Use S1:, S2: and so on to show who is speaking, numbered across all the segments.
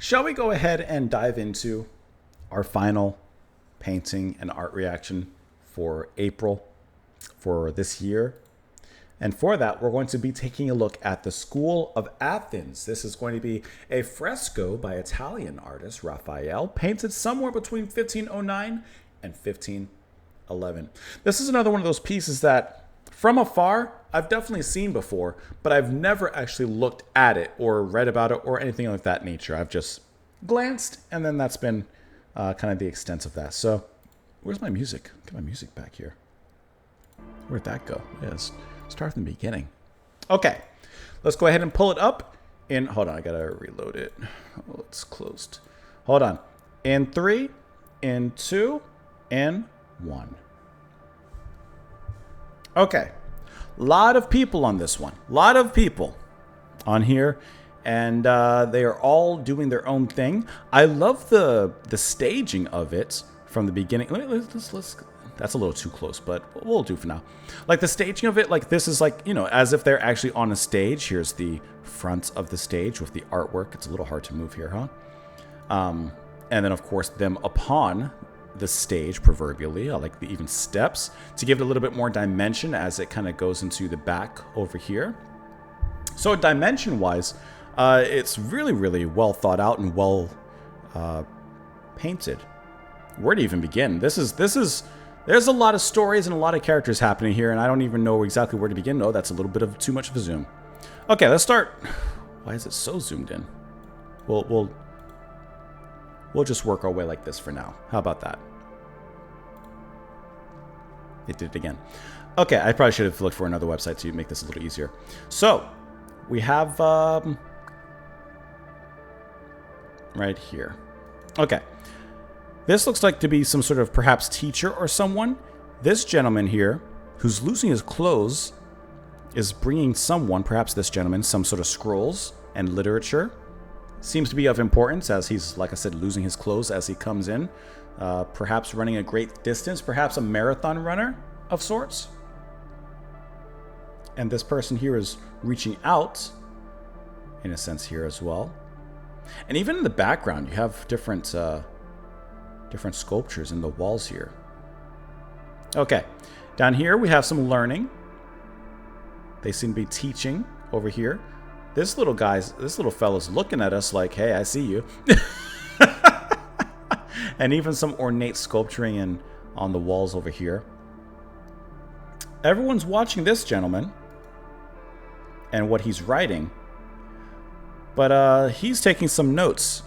S1: Shall we go ahead and dive into our final painting and art reaction for April for this year? And for that, we're going to be taking a look at the School of Athens. This is going to be a fresco by Italian artist Raphael, painted somewhere between 1509 and 1511. This is another one of those pieces that, from afar, I've definitely seen before, but I've never actually looked at it or read about it or anything like that nature. I've just glanced, and then that's been kind of the extent of that. So, where's my music? Get my music back here. Where'd that go? Yes. Start from the beginning. Okay, let's go ahead and pull it up in, hold on, I gotta reload it. Oh, it's closed. Hold on. In 3, in 2, in 1. Okay, a lot of people on this one. A lot of people on here, and they are all doing their own thing. I love the staging of it from the beginning. Let's that's a little too close, but we'll do for now. Like the staging of it, like this is like, you know, as if they're actually on a stage. Here's the front of the stage with the artwork. It's a little hard to move here, huh? And then, of course, them upon the stage, proverbially. I like the even steps to give it a little bit more dimension as it kind of goes into the back over here. So dimension-wise, it's really, really well thought out and well painted. Where to even begin? There's a lot of stories and a lot of characters happening here, and I don't even know exactly where to begin. No, that's a little bit of too much of a zoom. Okay, let's start. Why is it so zoomed in? We'll just work our way like this for now. How about that? It did it again. Okay, I probably should have looked for another website to make this a little easier. So, we have right here. Okay. This looks like to be some sort of perhaps teacher or someone. This gentleman here, who's losing his clothes, is bringing someone, perhaps this gentleman, some sort of scrolls and literature. Seems to be of importance as he's, like I said, losing his clothes as he comes in. Perhaps running a great distance, perhaps a marathon runner of sorts. And this person here is reaching out, in a sense, here as well. And even in the background, you have different sculptures in the walls here. Okay, down here we have some learning. They seem to be teaching over here. This little fella's looking at us like, hey, I see you. And even some ornate sculpturing on the walls over here. Everyone's watching this gentleman and what he's writing. But he's taking some notes.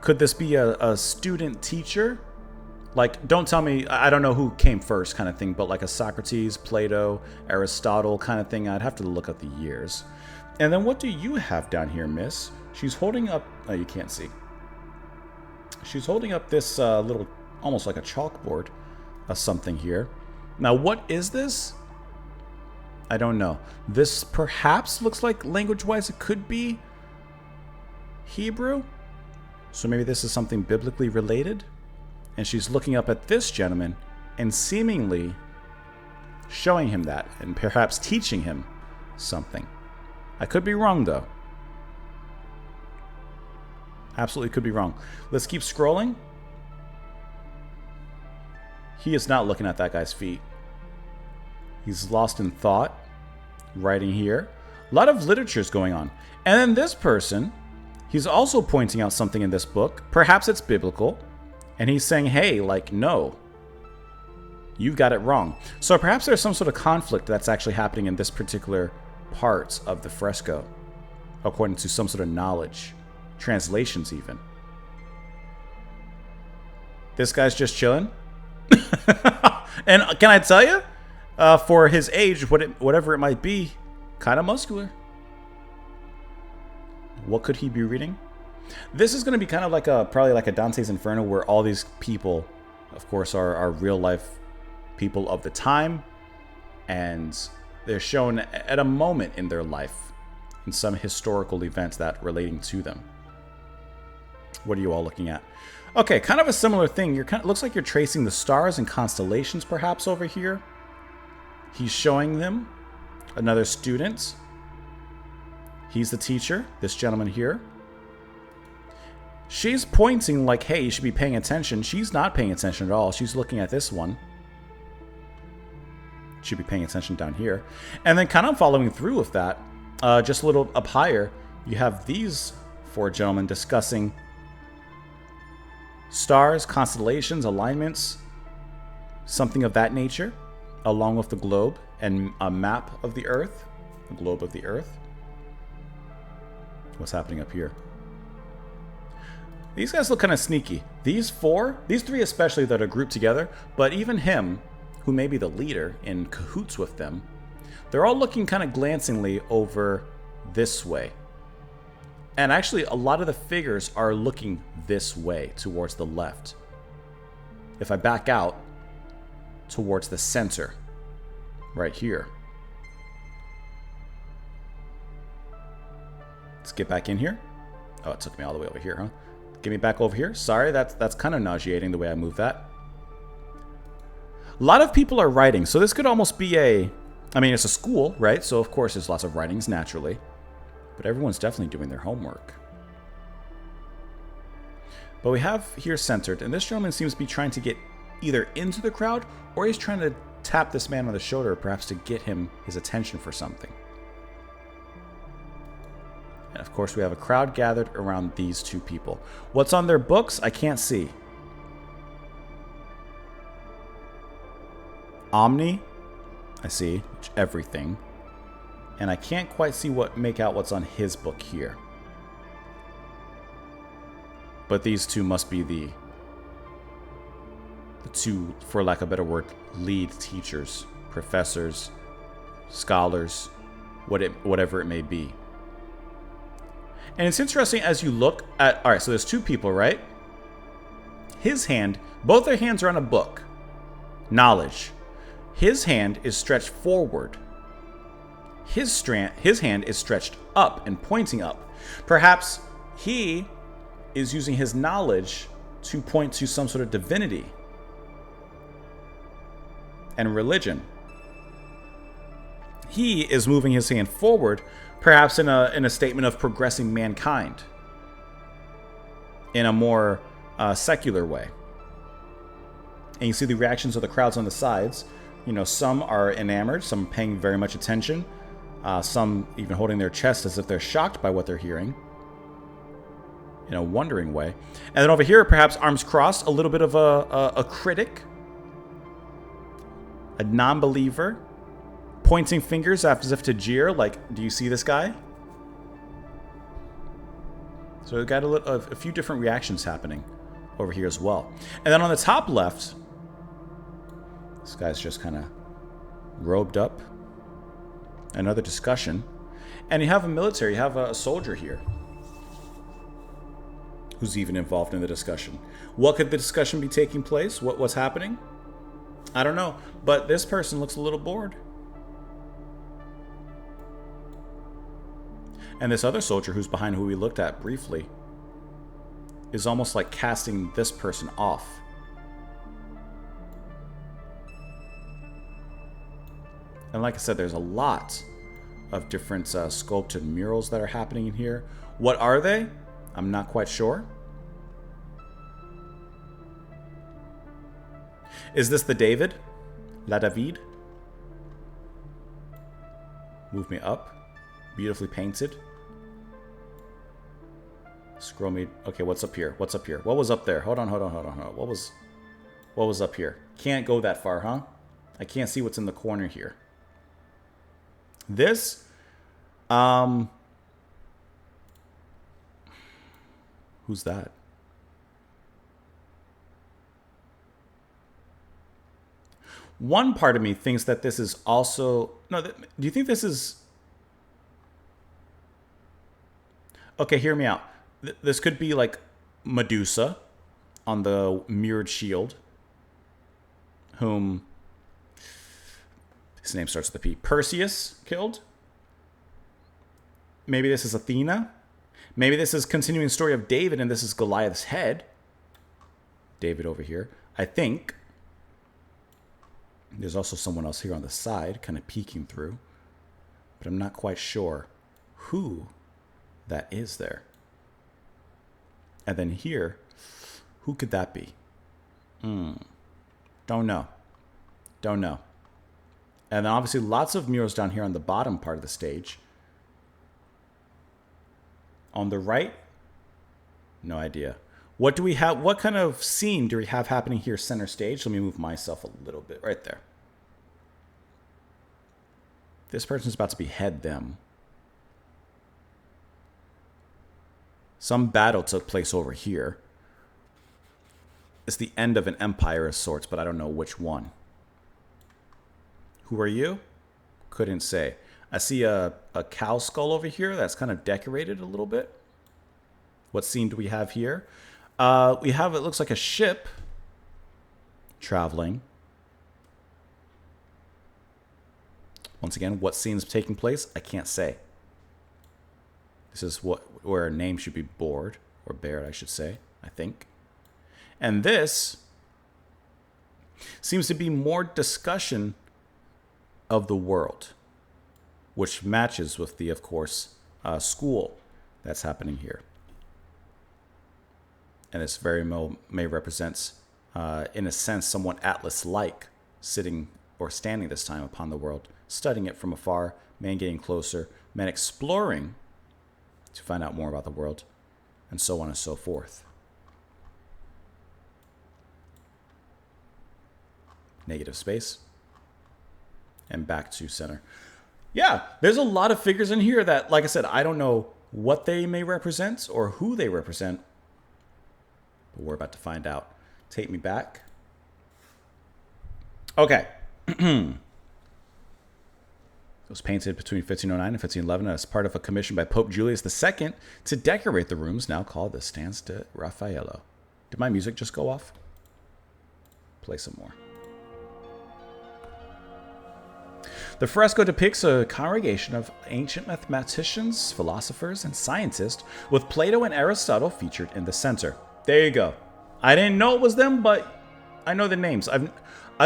S1: Could this be a student teacher? Like, don't tell me, I don't know who came first kind of thing, but like a Socrates, Plato, Aristotle kind of thing. I'd have to look at the years. And then what do you have down here, miss? She's holding up, oh, you can't see. She's holding up this little, almost like a chalkboard of something here. Now, what is this? I don't know. This perhaps looks like, language-wise, it could be Hebrew. So maybe this is something biblically related. And she's looking up at this gentleman and seemingly showing him that and perhaps teaching him something. I could be wrong, though. Absolutely could be wrong. Let's keep scrolling. He is not looking at that guy's feet. He's lost in thought. Writing here. A lot of literature is going on. And then this person, he's also pointing out something in this book. Perhaps it's biblical. And he's saying, hey, like, no. You got it wrong. So perhaps there's some sort of conflict that's actually happening in this particular part of the fresco. According to some sort of knowledge. Translations even. This guy's just chilling. And can I tell you? For his age, whatever it might be, kind of muscular. What could he be reading? This is going to be kind of like probably like a Dante's Inferno, where all these people, of course, are real life people of the time, and they're shown at a moment in their life, in some historical events that relating to them. What are you all looking at? Okay, kind of a similar thing. Looks like you're tracing the stars and constellations, perhaps over here. He's showing them another student. He's the teacher, this gentleman here. She's pointing like, hey, you should be paying attention. She's not paying attention at all. She's looking at this one. Should be paying attention down here. And then kind of following through with that, just a little up higher, you have these four gentlemen discussing stars, constellations, alignments, something of that nature, along with the globe and a map of the Earth, the globe of the Earth. What's happening up here? These guys look kind of sneaky. These three especially that are grouped together, but even him, who may be the leader, in cahoots with them, they're all looking kind of glancingly over this way. And actually, a lot of the figures are looking this way, towards the left. If I back out towards the center, right here. Let's get back in here. Oh, it took me all the way over here, huh? Get me back over here. Sorry, that's kind of nauseating the way I move that. A lot of people are writing, so this could almost be I mean, it's a school, right? So, of course, there's lots of writings, naturally. But everyone's definitely doing their homework. But we have here centered, and this gentleman seems to be trying to get either into the crowd, or he's trying to tap this man on the shoulder, perhaps to get him his attention for something. And, of course, we have a crowd gathered around these two people. What's on their books, I can't see. Omni, I see, everything. And I can't quite make out what's on his book here. But these two must be the two, for lack of a better word, lead teachers, professors, scholars, whatever it may be. And it's interesting as you look at, all right, so there's two people, right? His hand, both their hands are on a book. Knowledge. His hand is stretched forward. His hand is stretched up and pointing up. Perhaps he is using his knowledge to point to some sort of divinity and religion. He is moving his hand forward, perhaps in a statement of progressing mankind in a more secular way. And you see the reactions of the crowds on the sides. You know, some are enamored, some paying very much attention, some even holding their chest as if they're shocked by what they're hearing in a wondering way. And then over here, perhaps arms crossed, a little bit of a critic, a non-believer, pointing fingers as if to jeer, like, do you see this guy? So we've got a few different reactions happening over here as well. And then on the top left, this guy's just kind of robed up. Another discussion. And you have you have a soldier here who's even involved in the discussion. What could the discussion be taking place? What's happening? I don't know. But this person looks a little bored. And this other soldier who's behind, who we looked at briefly, is almost like casting this person off. And like I said, there's a lot of different sculpted murals that are happening in here. What are they? I'm not quite sure. Is this the David? La David? Move me up. Beautifully painted. Scroll me. Okay, what's up here? What's up here? What was up there? Hold on. What was up here? Can't go that far, huh? I can't see what's in the corner here. This, who's that? One part of me thinks that this is also, no, do you think this is, okay, hear me out. This could be like Medusa on the mirrored shield, whom his name starts with a P. Perseus killed. Maybe this is Athena. Maybe this is continuing the story of David, and this is Goliath's head. David over here. I think there's also someone else here on the side, kind of peeking through. But I'm not quite sure who that is there. And then here, who could that be? Don't know. Don't know. And then obviously lots of murals down here on the bottom part of the stage. On the right, no idea. What do we have? What kind of scene do we have happening here center stage? Let me move myself a little bit right there. This person's about to behead them. Some battle took place over here. It's the end of an empire of sorts, but I don't know which one. Who are you? Couldn't say. I see a cow skull over here that's kind of decorated a little bit. What scene do we have here? We have, it looks like a ship traveling. Once again, what scene is taking place? I can't say. This is where a name should be bored, or bared, I should say, I think. And this seems to be more discussion of the world, which matches with the, of course, school that's happening here. And this very may represents, in a sense, somewhat Atlas-like, sitting or standing this time upon the world, studying it from afar, man getting closer, man exploring to find out more about the world, and so on and so forth. Negative space. And back to center. Yeah, there's a lot of figures in here that, like I said, I don't know what they may represent or who they represent. But we're about to find out. Take me back. Okay. It was painted between 1509 and 1511 as part of a commission by Pope Julius II to decorate the rooms now called the Stanze de Raphael. Did my music just go off? Play some more. The fresco depicts a congregation of ancient mathematicians, philosophers, and scientists, with Plato and Aristotle featured in the center. There you go. I didn't know it was them, but I know the names. I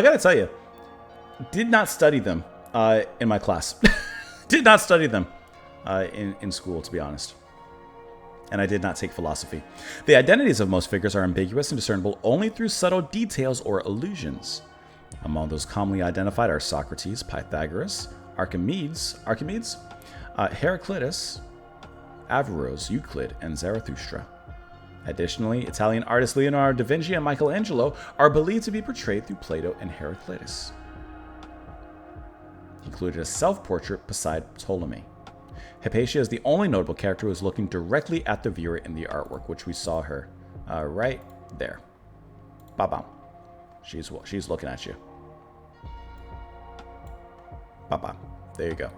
S1: gotta tell you, did not study them in my class. Did not study them in school, to be honest. And I did not take philosophy. The identities of most figures are ambiguous and discernible only through subtle details or allusions. Among those commonly identified are Socrates, Pythagoras, Archimedes, Heraclitus, Averroes, Euclid, and Zarathustra. Additionally, Italian artists Leonardo da Vinci and Michelangelo are believed to be portrayed through Plato and Heraclitus. He included a self-portrait beside Ptolemy. Hypatia is the only notable character who is looking directly at the viewer in the artwork, which we saw her right there. Ba-bam. She's looking at you. Ba-bam. There you go.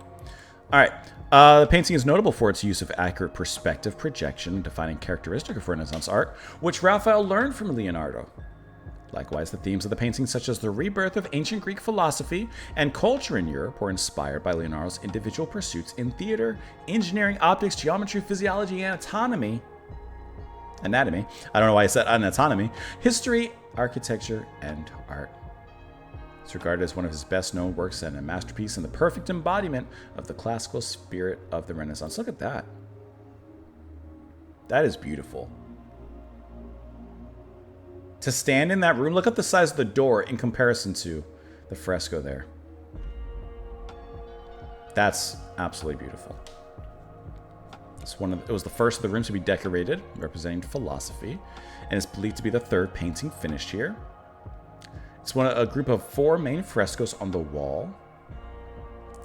S1: All right. The painting is notable for its use of accurate perspective projection, defining characteristic of Renaissance art, which Raphael learned from Leonardo. Likewise, the themes of the painting, such as the rebirth of ancient Greek philosophy and culture in Europe, were inspired by Leonardo's individual pursuits in theater, engineering, optics, geometry, physiology, and anatomy. I don't know why I said anatomy. History, architecture, and art. It's regarded as one of his best-known works and a masterpiece and the perfect embodiment of the classical spirit of the Renaissance. Look at that. That is beautiful. To stand in that room, look at the size of the door in comparison to the fresco there. That's absolutely beautiful. It was the first of the rooms to be decorated, representing philosophy, and is believed to be the third painting finished here. It's a group of 4 main frescoes on the wall.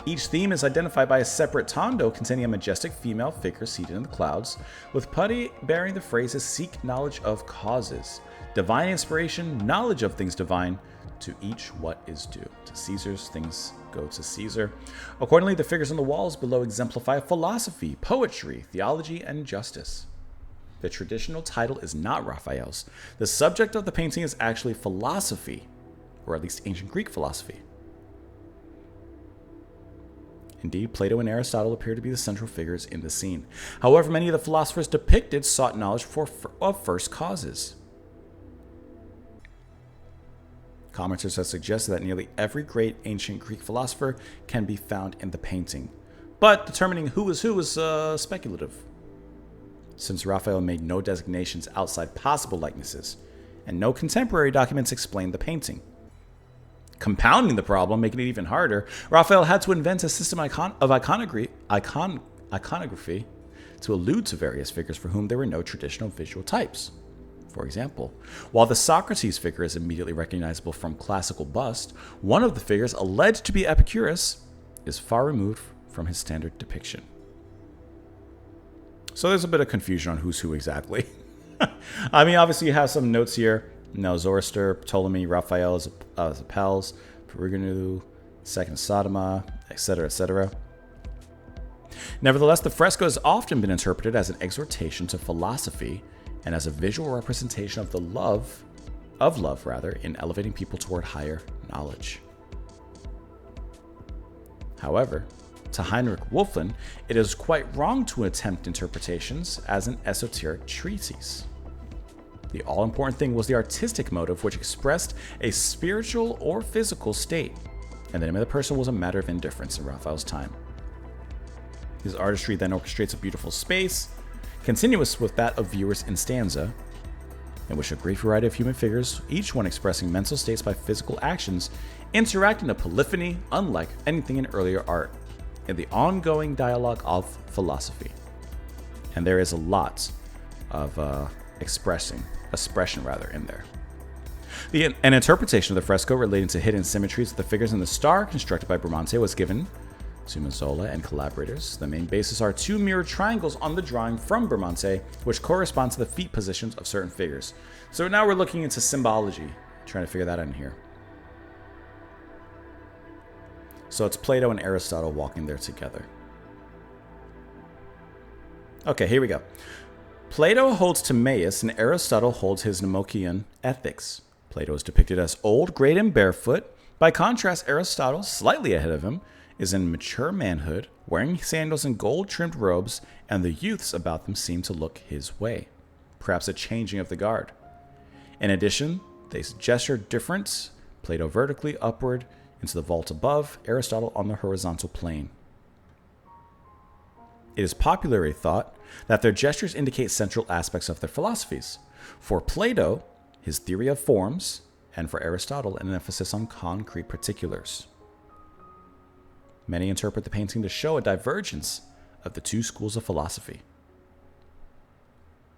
S1: Each theme is identified by a separate tondo containing a majestic female figure seated in the clouds, with putty bearing the phrases "Seek knowledge of causes, divine inspiration, knowledge of things divine, to each what is due. To Caesar's things go to Caesar." Accordingly, the figures on the walls below exemplify philosophy, poetry, theology, and justice. The traditional title is not Raphael's. The subject of the painting is actually philosophy, or at least ancient Greek philosophy. Indeed, Plato and Aristotle appear to be the central figures in the scene. However, many of the philosophers depicted sought knowledge of first causes. Commenters have suggested that nearly every great ancient Greek philosopher can be found in the painting, but determining who is speculative. since Raphael made no designations outside possible likenesses, and no contemporary documents explain the painting. Compounding the problem, making it even harder, Raphael had to invent a system of iconography to allude to various figures for whom there were no traditional visual types. For example, while the Socrates figure is immediately recognizable from classical bust, one of the figures alleged to be Epicurus is far removed from his standard depiction. So there's a bit of confusion on who's who exactly. I mean, obviously you have some notes here. Zoroaster, Ptolemy, Raphael as Apelles, Peruginu, Second Sodoma, etc., etc. Nevertheless, the fresco has often been interpreted as an exhortation to philosophy and as a visual representation of love, in elevating people toward higher knowledge. However, to Heinrich Wölfflin, it is quite wrong to attempt interpretations as an esoteric treatise. The all-important thing was the artistic motive which expressed a spiritual or physical state, and the name of the person was a matter of indifference in Raphael's time. His artistry then orchestrates a beautiful space, continuous with that of viewers in stanza, in which a great variety of human figures, each one expressing mental states by physical actions, interact in a polyphony unlike anything in earlier art, in the ongoing dialogue of philosophy. And there is a lot of expression in there. An interpretation of the fresco relating to hidden symmetries of the figures in the star constructed by Bramante was given to Mazzola and collaborators. The main basis are two mirrored triangles on the drawing from Bramante, which correspond to the feet positions of certain figures. So now we're looking into symbology, trying to figure that out in here. So it's Plato and Aristotle walking there together. Okay, here we go. Plato holds Timaeus and Aristotle holds his Nemochian Ethics. Plato is depicted as old, great, and barefoot. By contrast, Aristotle, slightly ahead of him, is in mature manhood, wearing sandals and gold-trimmed robes, and the youths about them seem to look his way. Perhaps a changing of the guard. In addition, they gesture difference, Plato vertically upward into the vault above, Aristotle on the horizontal plane. It is popularly thought that their gestures indicate central aspects of their philosophies. For Plato, his theory of forms, and for Aristotle, an emphasis on concrete particulars. Many interpret the painting to show a divergence of the two schools of philosophy.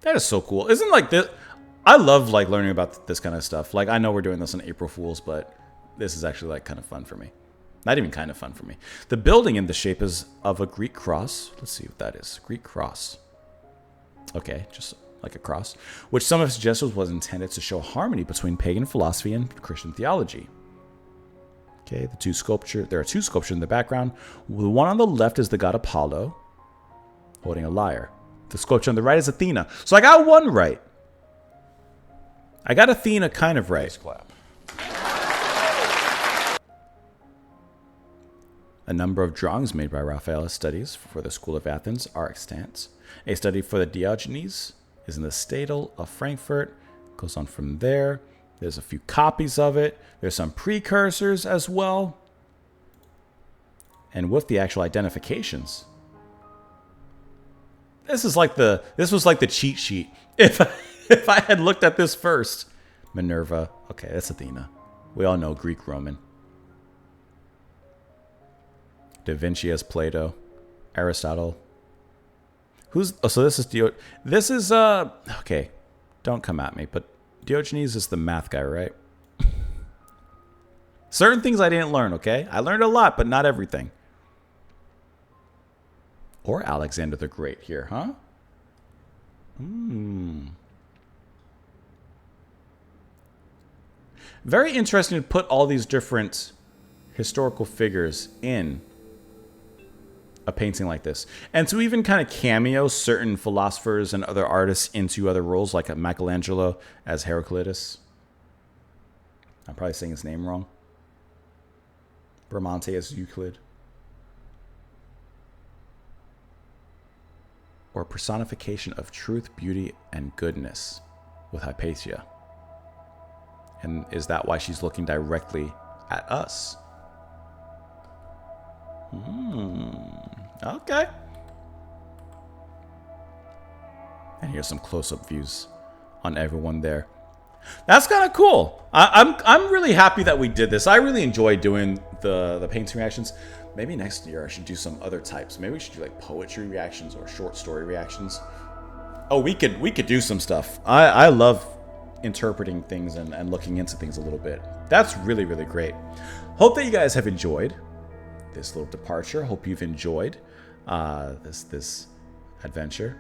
S1: That is so cool. Isn't like this? I love like learning about this kind of stuff. Like I know we're doing this on April Fools, but this is actually like kind of fun for me. Not even kind of fun for me. The building in the shape is of a Greek cross. Let's see what that is. Greek cross. Okay, just like a cross. Which some have suggested was intended to show harmony between pagan philosophy and Christian theology. Okay, there are two sculptures in the background. The one on the left is the god Apollo, holding a lyre. The sculpture on the right is Athena. So I got one right. I got Athena kind of right.
S2: Clap.
S1: A number of drawings made by Raphael's studies for the School of Athens are extant. A study for the Diogenes is in the Stadel of Frankfurt. Goes on from there. There's a few copies of it. There's some precursors as well. And with the actual identifications. This was like the cheat sheet. If I had looked at this first. Minerva. Okay, that's Athena. We all know Greek Roman. Da Vinci as Plato. Aristotle. So this is okay. Don't come at me, but Diogenes is the math guy, right? Certain things I didn't learn, okay? I learned a lot, but not everything. Or Alexander the Great here, huh? Very interesting to put all these different historical figures in a painting like this. And to even kind of cameo certain philosophers and other artists into other roles, like Michelangelo as Heraclitus. I'm probably saying his name wrong. Bramante as Euclid. Or personification of truth, beauty, and goodness with Hypatia. And is that why she's looking directly at us? Okay. And here's some close-up views on everyone there. That's kind of cool. I'm really happy that we did this. I really enjoy doing the painting reactions. Maybe next year I should do some other types. Maybe we should do like poetry reactions or short story reactions. Oh, we could do some stuff. I love interpreting things and looking into things a little bit. That's really, really great. Hope that you guys have enjoyed this little departure. Hope you've enjoyed this adventure.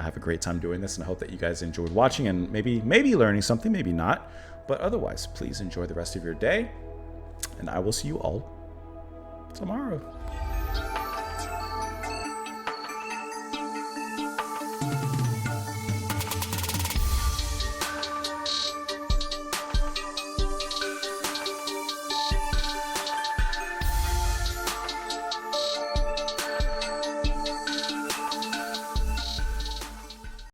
S1: I have a great time doing this, and I hope that you guys enjoyed watching and maybe learning something, maybe not. But otherwise, please enjoy the rest of your day, and I will see you all tomorrow.